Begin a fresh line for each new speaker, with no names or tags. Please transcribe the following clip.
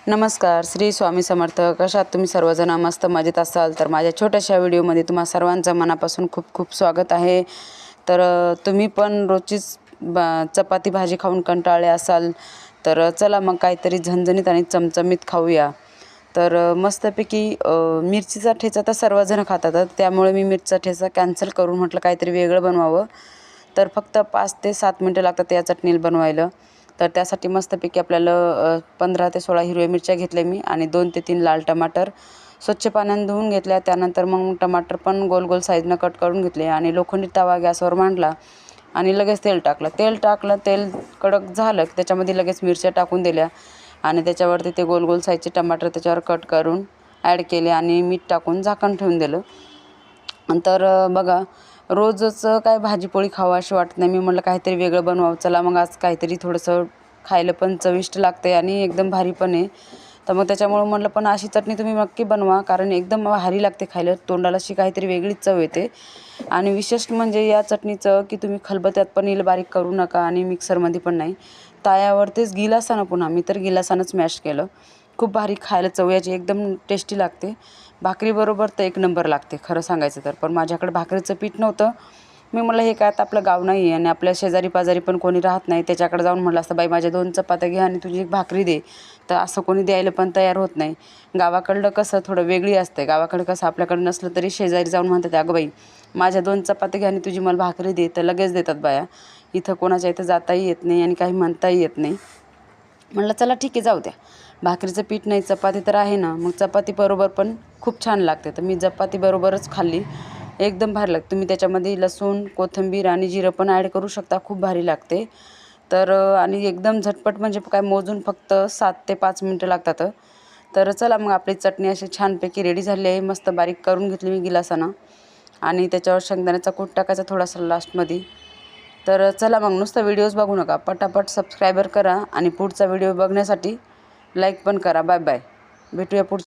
नमस्कार, श्री स्वामी समर्थ. कशात तुम्ही सर्वजण मस्त मजेत असाल तर माझ्या छोट्याशा व्हिडिओमध्ये तुम्हा सर्वांचं मनापासून खूप खूप स्वागत आहे. तर तुम्ही पण रोजचीच चपाती भाजी खाऊन कंटाळले असाल तर चला मग काहीतरी झणझणीत आणि चमचमीत खाऊया. तर मस्तपैकी मिरचीचा ठेचा तर सर्वजण खातात, त्यामुळे मी मिरचीचा ठेचा कॅन्सल करून म्हटलं काहीतरी वेगळं बनवावं. तर फक्त 5 ते 7 मिनटं लागतात या चटणीला बनवायला. तर त्यासाठी मस्तपैकी आपल्याला 15 ते 16 हिरव्या मिरच्या घेतल्या मी आणि 2 ते 3 लाल टमाटर स्वच्छ पाण्याने धुवून घेतल्या. त्यानंतर मग टमाटर पण गोल गोल साईजनं कट करून घेतले आणि लोखंडी तवा गॅसवर मांडला आणि लगेच तेल टाकलं. तेल कडक झालं की त्याच्यामध्ये लगेच मिरच्या टाकून दिल्या आणि त्याच्यावरती ते गोल गोल साईजचे टमाटर त्याच्यावर कट करून ॲड केले आणि मीठ टाकून झाकण ठेवून दिलं. नंतर बघा, रोजच काय भाजीपोळी खावं अशी वाटत नाही. मी म्हटलं काहीतरी वेगळं बनवावं. चला मग आज काहीतरी थोडंसं खायला पण चविष्ट लागते आणि एकदम भारी पण आहे. तर मग त्याच्यामुळं म्हटलं पण अशी चटणी तुम्ही नक्की बनवा, कारण एकदम भारी लागते खायला. तोंडाला अशी काहीतरी वेगळीच चव येते. आणि विशेष म्हणजे या चटणीचं की तुम्ही खलबत्त्यात पण येईल बारीक करू नका आणि मिक्सरमध्ये पण नाही, तायावरतीच गिलासानं, पुन्हा मी तर गिलासानंच मॅश केलं. खूप भारी खायला चव याची एकदम टेस्टी लागते. भाकरीबरोबर तर एक नंबर लागते खरं सांगायचं तर. पण माझ्याकडे भाकरीचं पीठ नव्हतं. मी म्हटलं हे काय आता आपलं गाव नाही आहे आणि आपल्या शेजारी पाजारी पण कोणी राहत नाही, त्याच्याकडे जाऊन म्हटलं असतं बाई माझ्या 2 चपात्या घे आणि तुझी एक भाकरी दे. तर असं कोणी द्यायला पण तयार होत नाही. गावाकडलं कसं थोडं वेगळी असते. गावाकडे कसं आपल्याकडे नसलं तरी शेजारी जाऊन म्हणतात अगं बाई माझ्या 2 चपात्या घे आणि तुझी मला भाकरी दे, तर लगेच देतात बाया. इथं कोणाच्या इथं जाताही येत नाही आणि काही म्हणताही येत नाही. म्हटलं चला ठीक आहे, जाऊ द्या. भाकरीचं पीठ नाही, चपाती तर आहे ना, मग चपातीबरोबर पण खूप छान लागते. तर मी चपातीबरोबरच खाल्ली. एकदम भारी लागते. तुम्ही त्याच्यामध्ये लसूण, कोथिंबीर आणि जिरं पण ॲड करू शकता. खूप भारी लागते. तर आणि एकदम झटपट, म्हणजे काय मोजून फक्त 7 ते 5 मिनटं लागतात. तर चला मग आपली चटणी अशी छानपैकी रेडी झाली आहे. मस्त बारीक करून घेतली मी गिलासानं आणि त्याच्यावर शेंगदाण्याचा कूट टाकायचा थोडासा लास्टमध्ये. तर चला मग नुसतं व्हिडिओज बघू नका, पटापट सबस्क्रायबर करा आणि पुढचा व्हिडिओ बघण्यासाठी लाईक पण करा. Bye bye. भेटूया पुढच्या